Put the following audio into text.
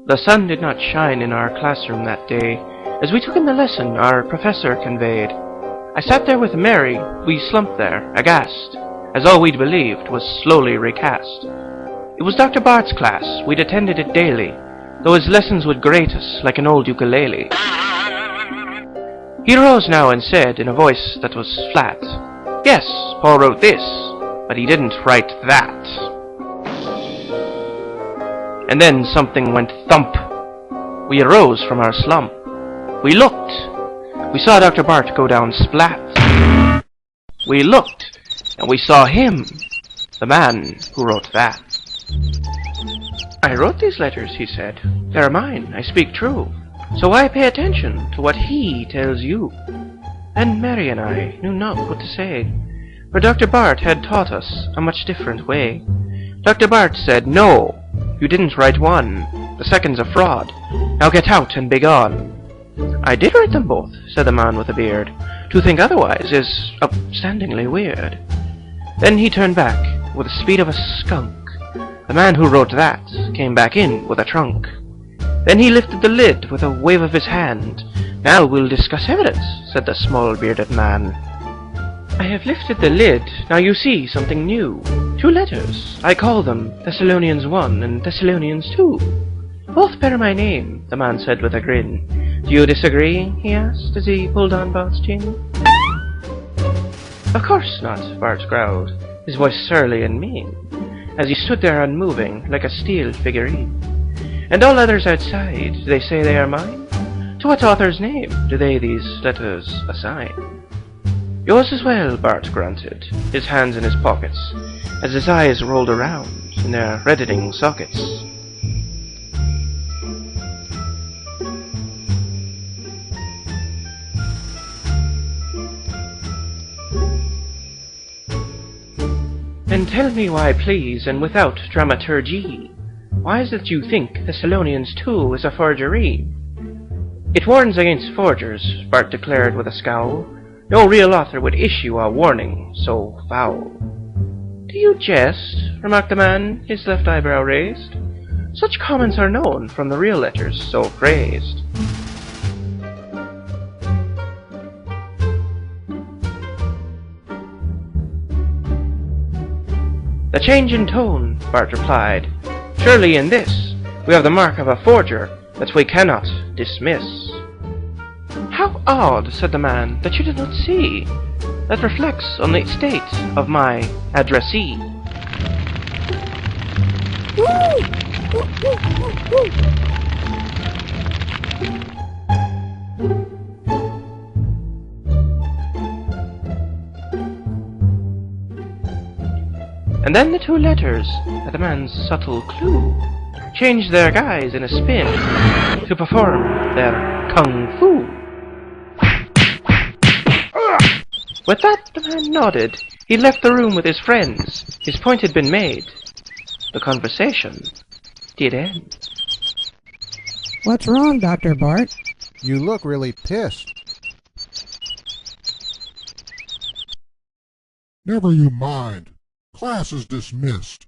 The sun did not shine in our classroom that day. As we took in the lesson our professor conveyed, I sat there with Mary, we slumped there, aghast, as all we'd believed was slowly recast. It was Dr. Bart's class, we'd attended it daily, though his lessons would grate us like an old ukulele. He rose now and said, in a voice that was flat, "Yes, Paul wrote this, but he didn't write that." And then something went thump. We arose from our slump. We looked. We saw Dr. Bart go down splat. We looked, and we saw him, the man who wrote that. "I wrote these letters," he said. "They're mine, I speak true. So why pay attention to what he tells you?" And Mary and I knew not what to say, for Dr. Bart had taught us a much different way. Dr. Bart said, "No, you didn't write one. The second's a fraud. Now get out and begone." "I did write them both," said the man with the beard. "To think otherwise is upstandingly weird." Then he turned back with the speed of a skunk. The man who wrote that came back in with a trunk. Then he lifted the lid with a wave of his hand. "Now we'll discuss evidence," said the small bearded man. "I have lifted the lid. Now you see something new. 2 letters. I call them Thessalonians 1 and Thessalonians 2. Both bear my name," the man said with a grin. "Do you disagree?" he asked as he pulled on Bart's chin. "Of course not," Bart growled, his voice surly and mean, as he stood there unmoving like a steel figurine. "And all others outside, they say they are mine? To what author's name do they these letters assign?" "Yours as well," Bart grunted, his hands in his pockets, as his eyes rolled around in their reddening sockets. "And tell me why, please, and without dramaturgy, why is it you think Thessalonians 2 is a forgery?" "It warns against forgers," Bart declared with a scowl. "No real author would issue a warning so foul." "Do you jest?" remarked the man, his left eyebrow raised. "Such comments are known from the real letters so phrased." "The change in tone," Bart replied. "Surely in this we have the mark of a forger that we cannot dismiss." "How odd," said the man, "that you did not see. That reflects on the state of my addressee." And then the 2 letters, at the man's subtle clue, changed their guise in a spin to perform their kung fu. With that, the man nodded. He left the room with his friends. His point had been made. The conversation did end. "What's wrong, Dr. Bart?" You look really pissed. Never you mind. Class is dismissed.